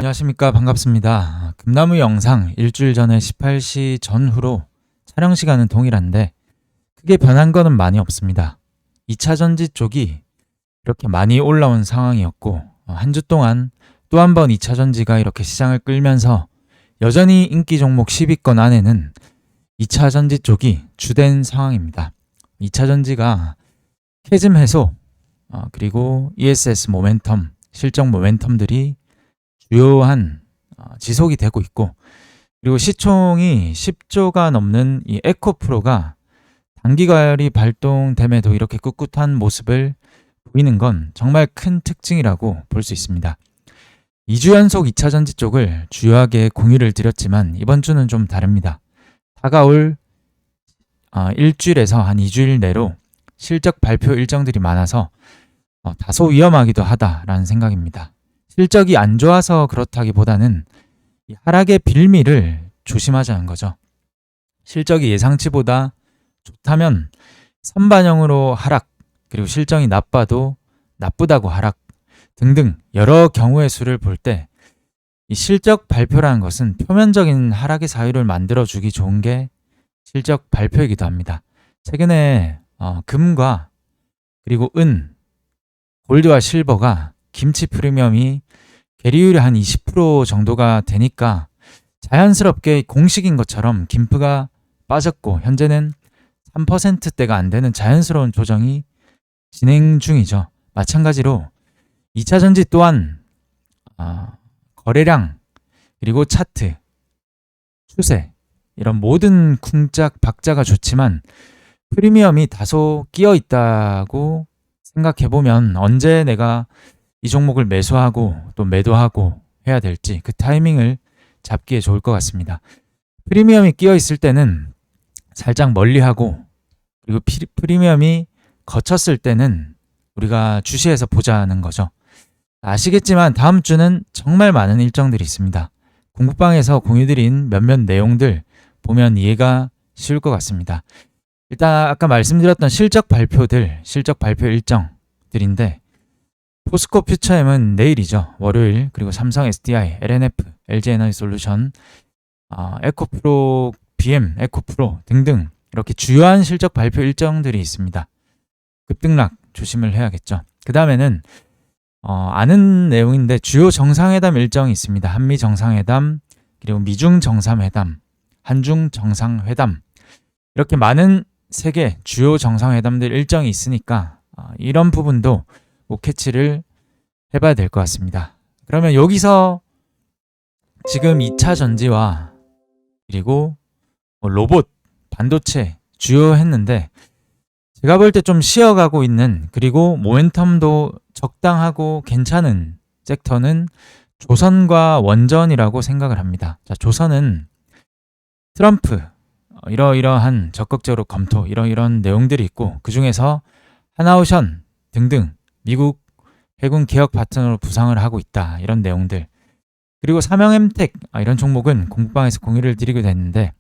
안녕하십니까. 반갑습니다. 금나무 영상 일주일 전에 18시 전후로 촬영 시간은 동일한데 크게 변한 거는 많이 없습니다. 2차 전지 쪽이 이렇게 많이 올라온 상황이었고 한 주 동안 또 한 번 2차 전지가 이렇게 시장을 끌면서 여전히 인기 종목 10위권 안에는 2차 전지 쪽이 주된 상황입니다. 2차 전지가 캐즘 해소 그리고 ESS 모멘텀, 실적 모멘텀들이 주요한 지속이 되고 있고, 그리고 시총이 10조가 넘는 이 에코프로가 단기가열이 발동됨에도 이렇게 꿋꿋한 모습을 보이는 건 정말 큰 특징이라고 볼 수 있습니다. 2주 연속 2차 전지 쪽을 주요하게 공유를 드렸지만 이번 주는 좀 다릅니다. 다가올 일주일에서 한 2주일 내로 실적 발표 일정들이 많아서 다소 위험하기도 하다라는 생각입니다. 실적이 안 좋아서 그렇다기보다는 이 하락의 빌미를 조심하자는 거죠. 실적이 예상치보다 좋다면 선반영으로 하락, 그리고 실적이 나빠도 나쁘다고 하락 등등 여러 경우의 수를 볼 때 이 실적 발표라는 것은 표면적인 하락의 사유를 만들어주기 좋은 게 실적 발표이기도 합니다. 최근에 금과 그리고 은, 골드와 실버가 김치 프리미엄이 계리율이 한 20% 정도가 되니까 자연스럽게 공식인 것처럼 김프가 빠졌고 현재는 3%대가 안 되는 자연스러운 조정이 진행 중이죠. 마찬가지로 2차 전지 또한 거래량 그리고 차트, 추세 이런 모든 쿵짝 박자가 좋지만 프리미엄이 다소 끼어 있다고 생각해보면 언제 내가 이 종목을 매수하고 또 매도하고 해야 될지 그 타이밍을 잡기에 좋을 것 같습니다. 프리미엄이 끼어 있을 때는 살짝 멀리하고, 그리고 프리미엄이 거쳤을 때는 우리가 주시해서 보자는 거죠. 아시겠지만 다음 주는 정말 많은 일정들이 있습니다. 공부방에서 공유드린 몇몇 내용들 보면 이해가 쉬울 것 같습니다. 일단 아까 말씀드렸던 실적 발표 일정들인데, 포스코 퓨처엠은 내일이죠. 월요일. 그리고 삼성 SDI, LNF, LG에너지솔루션, 에코프로, BM, 에코프로 등등 이렇게 주요한 실적 발표 일정들이 있습니다. 급등락 조심을 해야겠죠. 그 다음에는 아는 내용인데 주요 정상회담 일정이 있습니다. 한미 정상회담, 그리고 미중 정상회담, 한중 정상회담, 이렇게 많은 세계 주요 정상회담들 일정이 있으니까 이런 부분도 캐치를 해봐야 될 것 같습니다. 그러면 여기서 지금 2차 전지와 그리고 로봇, 반도체 주요했는데 제가 볼 때 좀 쉬어가고 있는, 그리고 모멘텀도 적당하고 괜찮은 섹터는 조선과 원전이라고 생각을 합니다. 자, 조선은 트럼프 이러이러한 적극적으로 검토 이런 내용들이 있고, 그 중에서 하나오션 등등 미국 해군 개혁 파트너로 부상을 하고 있다 이런 내용들, 그리고 삼형엠텍 이런 종목은 공부방에서 공유를 드리게 됐는데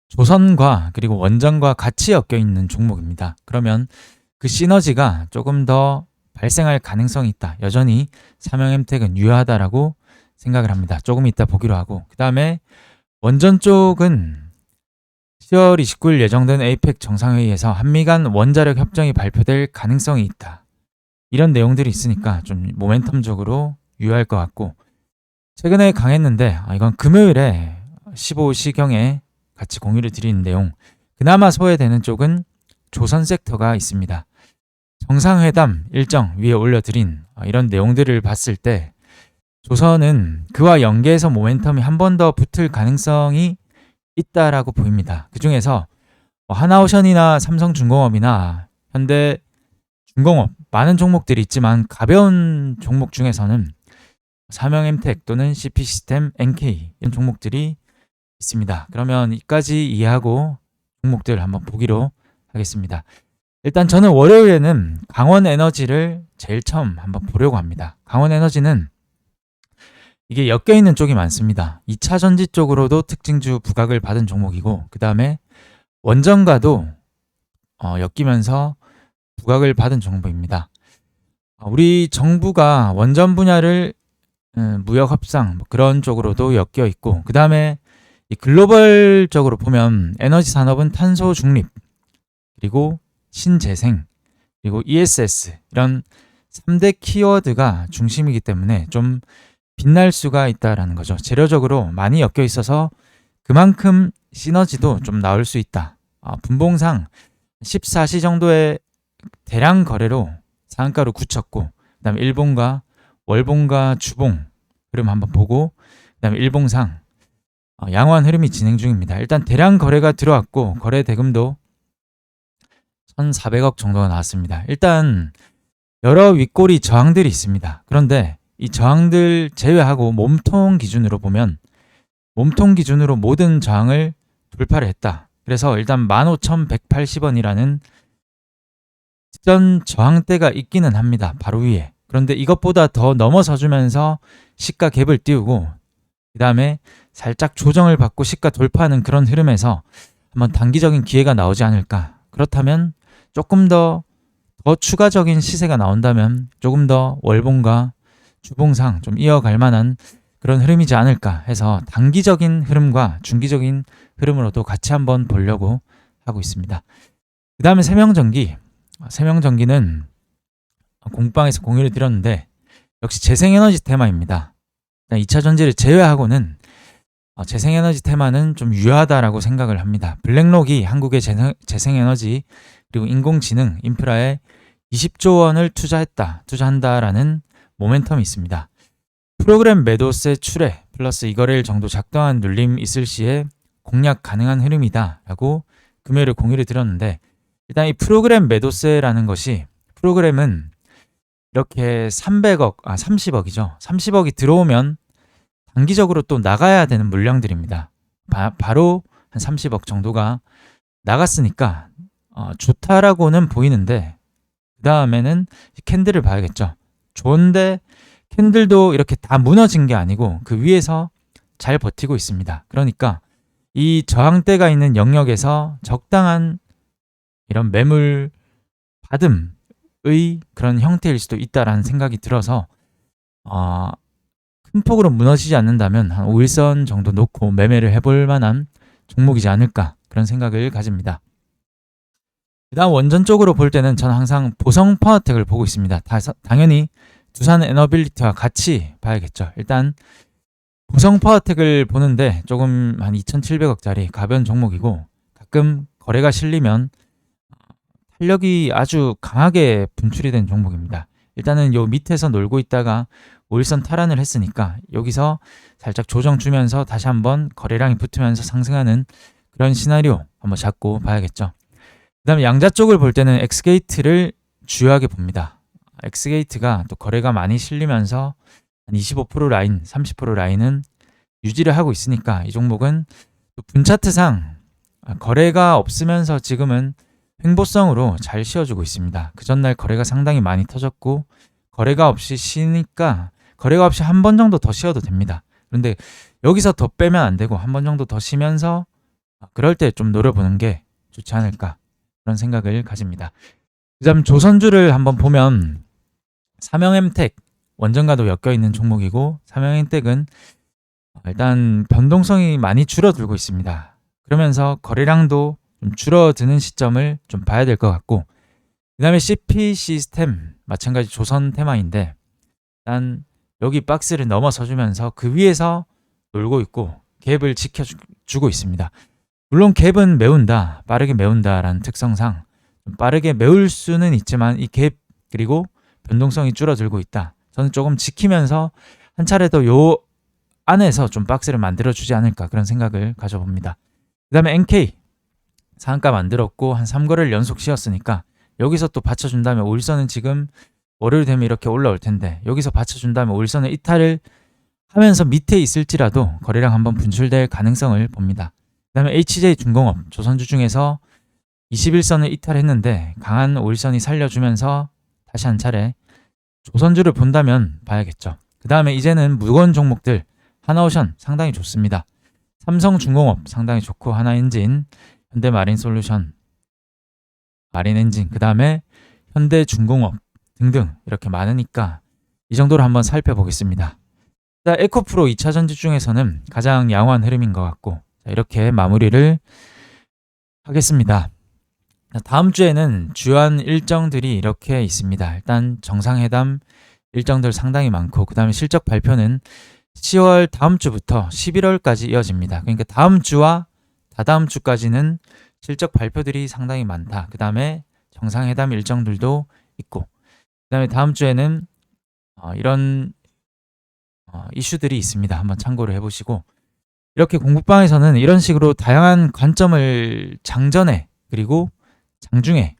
조선과 그리고 원전과 같이 엮여 있는 종목입니다. 그러면 그 시너지가 조금 더 발생할 가능성이 있다. 여전히 삼형엠텍은 유효하다라고 생각을 합니다. 조금 이따 보기로 하고, 그 다음에 원전 쪽은 10월 29일 예정된 에이펙 정상회의에서 한미 간 원자력 협정이 발표될 가능성이 있다. 이런 내용들이 있으니까 좀 모멘텀적으로 유효할 것 같고, 최근에 강했는데 이건 금요일에 15시경에 같이 공유를 드리는 내용, 그나마 소외되는 쪽은 조선 섹터가 있습니다. 정상회담 일정 위에 올려드린 이런 내용들을 봤을 때 조선은 그와 연계해서 모멘텀이 한 번 더 붙을 가능성이 있다라고 보입니다. 그 중에서 하나오션이나 삼성중공업이나 현대중공업 많은 종목들이 있지만 가벼운 종목 중에서는 삼형엠텍 또는 CP시스템, NK 이런 종목들이 있습니다. 그러면 이까지 이해하고 종목들 한번 보기로 하겠습니다. 일단 저는 월요일에는 강원에너지를 제일 처음 한번 보려고 합니다. 강원에너지는 이게 엮여있는 쪽이 많습니다. 2차 전지 쪽으로도 특징주 부각을 받은 종목이고, 그 다음에 원전과도 엮이면서 부각을 받은 종목입니다. 우리 정부가 원전 분야를 무역 협상 뭐 그런 쪽으로도 엮여 있고, 그 다음에 이 글로벌적으로 보면 에너지 산업은 탄소 중립, 그리고 신재생, 그리고 ESS 이런 3대 키워드가 중심이기 때문에 좀 빛날 수가 있다라는 거죠. 재료적으로 많이 엮여 있어서 그만큼 시너지도 좀 나올 수 있다. 분봉상 14시 정도의 대량 거래로 상한가로 굳혔고, 그다음에 일봉과 월봉과 주봉 흐름 한번 보고, 그다음에 일봉상 양호한 흐름이 진행 중입니다. 일단 대량 거래가 들어왔고 거래 대금도 1,400억 정도가 나왔습니다. 일단 여러 윗꼬리 저항들이 있습니다. 그런데 이 저항들 제외하고 몸통 기준으로 보면, 몸통 기준으로 모든 저항을 돌파를 했다. 그래서 일단 15,180원이라는 직전 저항대가 있기는 합니다. 바로 위에. 그런데 이것보다 더 넘어서 주면서 시가 갭을 띄우고, 그 다음에 살짝 조정을 받고 시가 돌파하는 그런 흐름에서 한번 단기적인 기회가 나오지 않을까. 그렇다면 조금 더 추가적인 시세가 나온다면 조금 더 월봉과 주봉상 좀 이어갈 만한 그런 흐름이지 않을까 해서 단기적인 흐름과 중기적인 흐름으로도 같이 한번 보려고 하고 있습니다. 그 다음에 세명전기. 세명전기는 공방에서 공유를 드렸는데 역시 재생에너지 테마입니다. 2차 전지를 제외하고는 재생에너지 테마는 좀 유효하다라고 생각을 합니다. 블랙록이 한국의 재생에너지 그리고 인공지능 인프라에 20조 원을 투자한다라는 모멘텀이 있습니다. 프로그램 매도세 출회 플러스 이거래일 정도 작동한 눌림 있을 시에 공략 가능한 흐름이다라고 금요일에 공유를 드렸는데, 일단 이 프로그램 매도세라는 것이, 프로그램은 이렇게 30억이죠. 30억이 들어오면 단기적으로 또 나가야 되는 물량들입니다. 바로 한 30억 정도가 나갔으니까 좋다라고는 보이는데, 그 다음에는 캔들을 봐야겠죠. 좋은데 캔들도 이렇게 다 무너진 게 아니고 그 위에서 잘 버티고 있습니다. 그러니까 이 저항대가 있는 영역에서 적당한 이런 매물 받음의 그런 형태일 수도 있다라는 생각이 들어서 큰 폭으로 무너지지 않는다면 한 5일선 정도 놓고 매매를 해볼 만한 종목이지 않을까, 그런 생각을 가집니다. 그 다음 원전 쪽으로 볼 때는 저는 항상 보성 파워텍을 보고 있습니다. 당연히 두산 에너빌리티와 같이 봐야겠죠. 일단 보성 파워텍을 보는데 조금 한 2,700억짜리 가벼운 종목이고, 가끔 거래가 실리면 탄력이 아주 강하게 분출이 된 종목입니다. 일단은 요 밑에서 놀고 있다가 5일선 탈환을 했으니까 여기서 살짝 조정 주면서 다시 한번 거래량이 붙으면서 상승하는 그런 시나리오 한번 잡고 봐야겠죠. 그 다음에 양자 쪽을 볼 때는 엑스게이트를 주요하게 봅니다. 엑스게이트가 또 거래가 많이 실리면서 한 25% 라인, 30% 라인은 유지를 하고 있으니까 이 종목은 또 분차트상 거래가 없으면서 지금은 횡보성으로 잘 쉬어주고 있습니다. 그 전날 거래가 상당히 많이 터졌고, 거래가 없이 쉬니까 거래가 없이 한 번 정도 더 쉬어도 됩니다. 그런데 여기서 더 빼면 안 되고 한 번 정도 더 쉬면서 그럴 때 좀 노려보는 게 좋지 않을까, 그런 생각을 가집니다. 그 다음 조선주를 한번 보면 삼형엠텍 원전과도 엮여 있는 종목이고, 삼형엠텍은 일단 변동성이 많이 줄어들고 있습니다. 그러면서 거래량도 좀 줄어드는 시점을 좀 봐야 될 것 같고, 그 다음에 CP 시스템 마찬가지 조선 테마인데, 일단 여기 박스를 넘어서 주면서 그 위에서 놀고 있고 갭을 지켜주고 있습니다. 물론 갭은 메운다, 빠르게 메운다라는 특성상 좀 빠르게 메울 수는 있지만 이 갭 그리고 변동성이 줄어들고 있다. 저는 조금 지키면서 한 차례 더 요 안에서 좀 박스를 만들어주지 않을까, 그런 생각을 가져봅니다. 그 다음에 NK 상한가 만들었고 한 3거래를 연속 씌웠으니까 여기서 또 받쳐준다면 5일선은 지금 월요일 되면 이렇게 올라올 텐데, 여기서 받쳐준다면 5일선을 이탈을 하면서 밑에 있을지라도 거래량 한번 분출될 가능성을 봅니다. 그 다음에 HJ중공업 조선주 중에서 21선을 이탈했는데 강한 5일선이 살려주면서 다시 한 차례 조선주를 본다면 봐야겠죠. 그 다음에 이제는 무거운 종목들, 하나오션 상당히 좋습니다. 삼성중공업 상당히 좋고, 하나엔진, 현대마린솔루션, 마린엔진, 그 다음에 현대중공업 등등 이렇게 많으니까 이 정도로 한번 살펴보겠습니다. 자, 에코프로 2차 전지 중에서는 가장 양호한 흐름인 것 같고, 자, 이렇게 마무리를 하겠습니다. 자, 다음 주에는 주요한 일정들이 이렇게 있습니다. 일단 정상회담 일정들 상당히 많고, 그 다음에 실적 발표는 10월 다음 주부터 11월까지 이어집니다. 그러니까 다음 주와 다다음 주까지는 실적 발표들이 상당히 많다. 그 다음에 정상회담 일정들도 있고, 그 다음에 다음 주에는 이런 이슈들이 있습니다. 한번 참고를 해보시고, 이렇게 공부방에서는 이런 식으로 다양한 관점을 장전에 그리고 장중에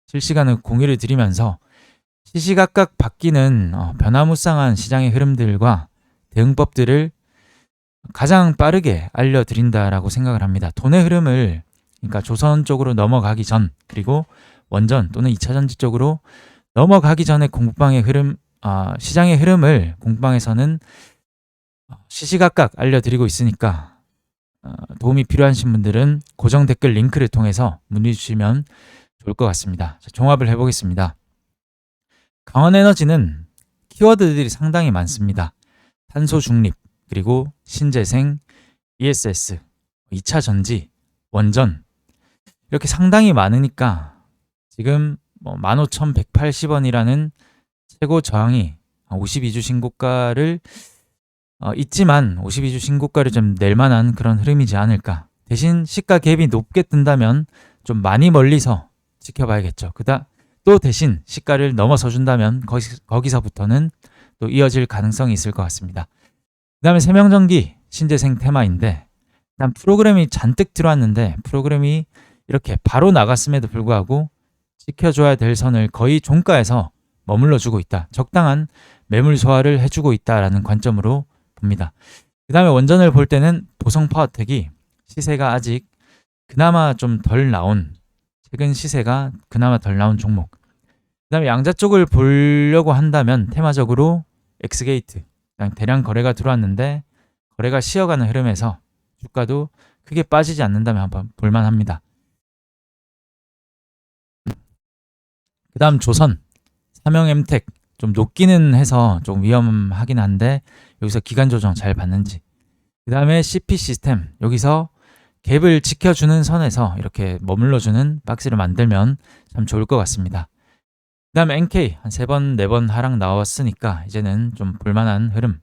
실시간으로 공유를 드리면서 시시각각 바뀌는 변화무쌍한 시장의 흐름들과 대응법들을 가장 빠르게 알려드린다라고 생각을 합니다. 돈의 흐름을, 그러니까 조선 쪽으로 넘어가기 전, 그리고 원전 또는 2차 전지 쪽으로 넘어가기 전에 공부방의 흐름, 시장의 흐름을 공부방에서는 시시각각 알려드리고 있으니까 도움이 필요하신 분들은 고정 댓글 링크를 통해서 문의 주시면 좋을 것 같습니다. 자, 종합을 해보겠습니다. 강원에너지는 키워드들이 상당히 많습니다. 탄소 중립, 그리고 신재생, ESS, 2차 전지, 원전, 이렇게 상당히 많으니까 지금 15,180원이라는 최고 저항이 52주 신고가를 있지만 52주 신고가를 좀 낼 만한 그런 흐름이지 않을까. 대신 시가 갭이 높게 뜬다면 좀 많이 멀리서 지켜봐야겠죠. 또 대신 시가를 넘어서 준다면 거기서부터는 또 이어질 가능성이 있을 것 같습니다. 그 다음에 세명전기 신재생 테마인데, 일단 프로그램이 잔뜩 들어왔는데 프로그램이 이렇게 바로 나갔음에도 불구하고 지켜줘야 될 선을 거의 종가에서 머물러 주고 있다. 적당한 매물 소화를 해주고 있다라는 관점으로 봅니다. 그 다음에 원전을 볼 때는 보성파워텍이 시세가 아직 그나마 좀 덜 나온, 최근 시세가 그나마 덜 나온 종목. 그 다음에 양자 쪽을 보려고 한다면 테마적으로 엑스게이트, 대량 거래가 들어왔는데 거래가 쉬어가는 흐름에서 주가도 크게 빠지지 않는다면 한번 볼만합니다. 그 다음 조선, 삼형엠텍 좀 높기는 해서 좀 위험하긴 한데 여기서 기간 조정 잘 받는지. 그 다음에 CP 시스템, 여기서 갭을 지켜주는 선에서 이렇게 머물러주는 박스를 만들면 참 좋을 것 같습니다. 그 다음에 NK 한 3번, 4번 하락 나왔으니까 이제는 좀 볼만한 흐름.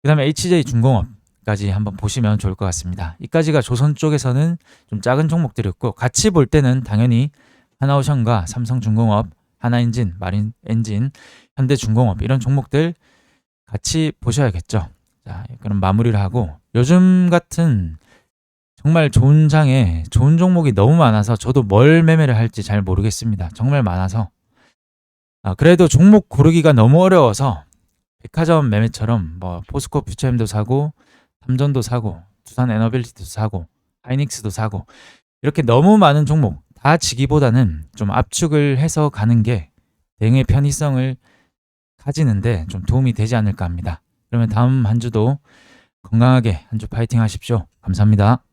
그 다음에 HJ 중공업까지 한번 보시면 좋을 것 같습니다. 이까지가 조선 쪽에서는 좀 작은 종목들이었고, 같이 볼 때는 당연히 하나오션과 삼성중공업, 하나엔진, 마린엔진, 현대중공업 이런 종목들 같이 보셔야겠죠. 자, 그럼 마무리를 하고, 요즘 같은 정말 좋은 장에 좋은 종목이 너무 많아서 저도 뭘 매매를 할지 잘 모르겠습니다. 정말 많아서 그래도 종목 고르기가 너무 어려워서 백화점 매매처럼 포스코 퓨처엠도 사고, 삼전도 사고, 두산 에너빌리티도 사고, 하이닉스도 사고, 이렇게 너무 많은 종목 다 지기보다는 좀 압축을 해서 가는 게 대응의 편의성을 가지는데 좀 도움이 되지 않을까 합니다. 그러면 다음 한 주도 건강하게 한 주 파이팅 하십시오. 감사합니다.